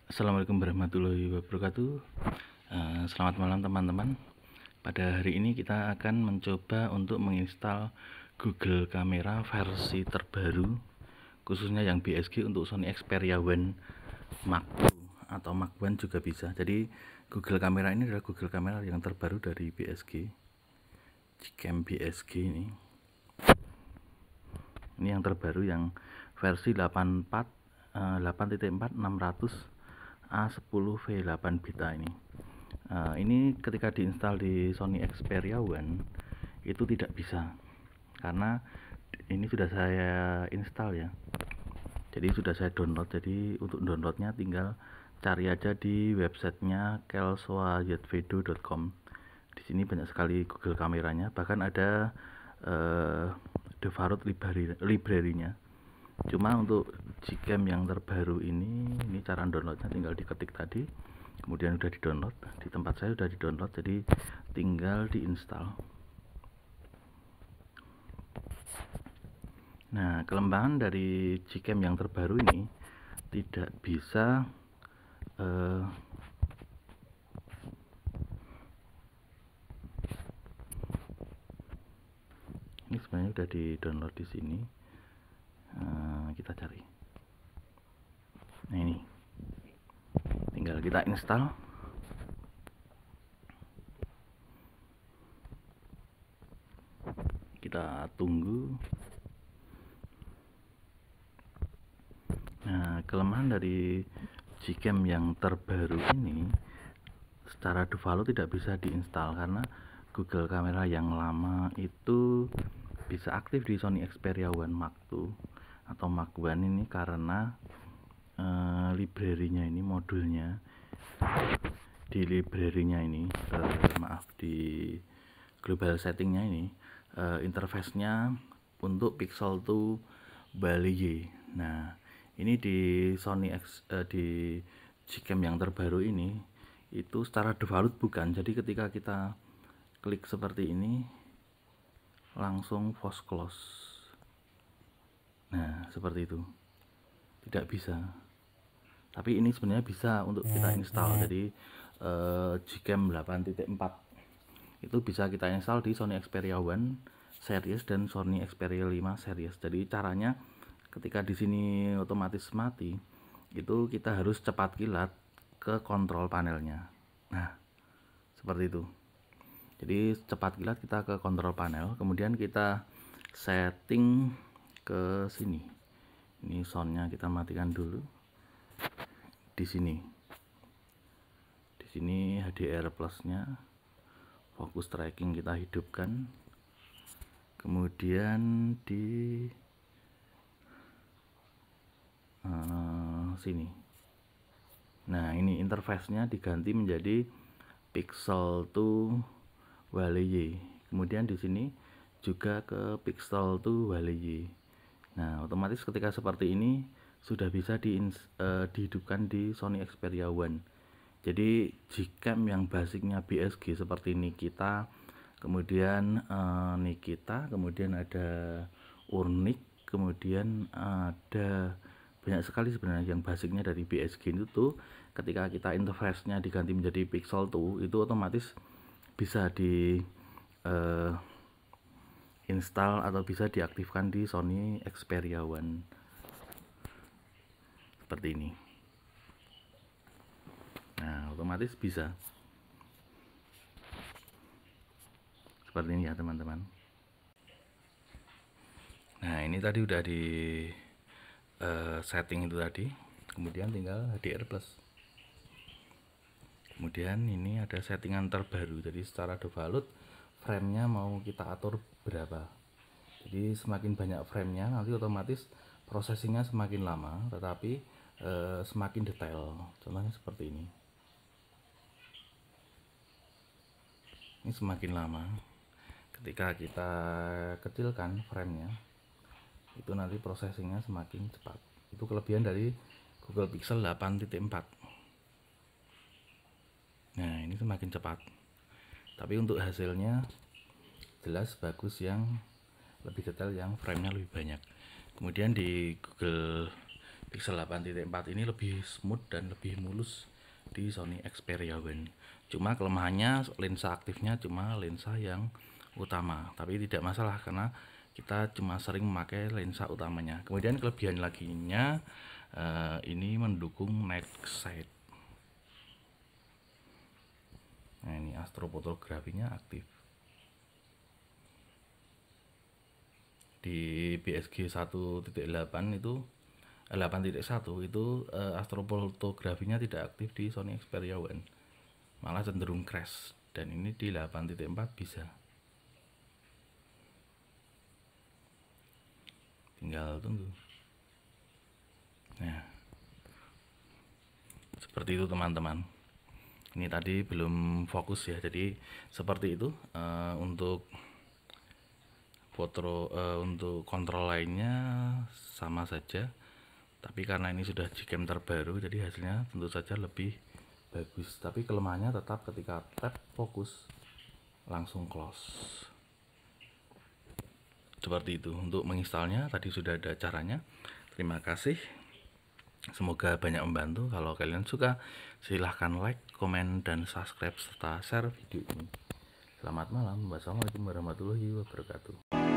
Assalamualaikum warahmatullahi wabarakatuh. Selamat malam teman-teman. Pada hari ini kita akan mencoba untuk menginstal Google Camera versi terbaru, khususnya yang BSG untuk Sony Xperia One Mark II atau Mark One juga bisa. Jadi Google Camera ini adalah Google Camera yang terbaru dari BSG, Gcam BSG ini. Ini yang terbaru yang versi 8.4 600 A10V8 beta ini. Ini ketika diinstal di Sony Xperia One itu tidak bisa, karena ini sudah saya install ya. Jadi sudah saya download. Jadi untuk downloadnya tinggal cari aja di websitenya kelsoayatvedo.com. Di sini banyak sekali Google kameranya, bahkan ada default library-nya. Cuma untuk Gcam yang terbaru ini cara downloadnya tinggal diketik tadi, kemudian udah di download. Di tempat saya udah di download, jadi tinggal diinstal. Nah, kelemahan dari Gcam yang terbaru ini tidak bisa ini sebenarnya udah di download di sini. Kita cari. Nah, ini tinggal kita install. Kita tunggu. Nah, kelemahan dari Gcam yang terbaru ini secara default tidak bisa diinstal, karena Google Camera yang lama itu bisa aktif di Sony Xperia One Mark II atau Mark One ini karena library-nya ini, modulnya di library-nya ini, di global setting-nya ini, interface-nya untuk Pixel 2 Balayé. Nah, ini di di Gcam yang terbaru ini itu secara default bukan. Jadi ketika kita klik seperti ini langsung force close. Nah, seperti itu. Tidak bisa. Tapi ini sebenarnya bisa untuk kita install. Jadi Gcam 8.4 itu bisa kita install di Sony Xperia One series dan Sony Xperia 5 series. Jadi caranya ketika di sini otomatis mati, itu kita harus cepat kilat ke kontrol panelnya. Nah, seperti itu. Jadi cepat kilat kita ke kontrol panel, kemudian kita setting ke sini. Ini soundnya kita matikan dulu. Di sini HDR plusnya, fokus tracking kita hidupkan, kemudian di sini. Nah, ini interface-nya diganti menjadi Pixel 2 Balayé. Kemudian di sini juga ke Pixel 2 Balayé. Nah, otomatis ketika seperti ini sudah bisa dihidupkan di Sony Xperia One. Jadi Gcam yang basicnya BSG seperti Nikita, kemudian Nikita, kemudian ada Urnik, kemudian ada banyak sekali sebenarnya yang basicnya dari BSG itu tuh, ketika kita interface-nya diganti menjadi Pixel 2 itu otomatis bisa di install atau bisa diaktifkan di Sony Xperia One seperti ini. Nah, otomatis bisa seperti ini ya teman-teman. Nah, ini tadi udah di setting itu tadi, kemudian tinggal HDR plus. Kemudian ini ada settingan terbaru. Jadi secara default frame-nya mau kita atur berapa. Jadi semakin banyak frame-nya nanti otomatis processingnya semakin lama, tetapi semakin detail. Contohnya seperti ini. Ini semakin lama. Ketika kita kecilkan frame-nya, itu nanti processingnya semakin cepat. Itu kelebihan dari Google Pixel 8.4. Nah, ini semakin cepat. Tapi untuk hasilnya jelas bagus yang lebih detail, yang frame-nya lebih banyak. Kemudian di Google Pixel 8.4 ini lebih smooth dan lebih mulus di Sony Xperia One. Cuma kelemahannya lensa aktifnya cuma lensa yang utama, tapi tidak masalah karena kita cuma sering memakai lensa utamanya. Kemudian kelebihan laginya ini mendukung night sight. Nah, ini astrofotografinya aktif. Di BSG 1.8 itu 8.1 itu astrofotografinya tidak aktif di Sony Xperia One, malah cenderung crash, dan ini di 8.4 bisa. Tinggal tunggu. Nah, seperti itu teman-teman. Ini tadi belum fokus ya, jadi seperti itu. Untuk foto untuk kontrol lainnya sama saja, tapi karena ini sudah Gcam terbaru jadi hasilnya tentu saja lebih bagus, tapi kelemahannya tetap ketika tap fokus langsung close. Seperti itu. Untuk menginstalnya tadi sudah ada caranya. Terima kasih, semoga banyak membantu. Kalau kalian suka silahkan like, komen, dan subscribe serta share video ini. Selamat malam. Wassalamualaikum warahmatullahi wabarakatuh.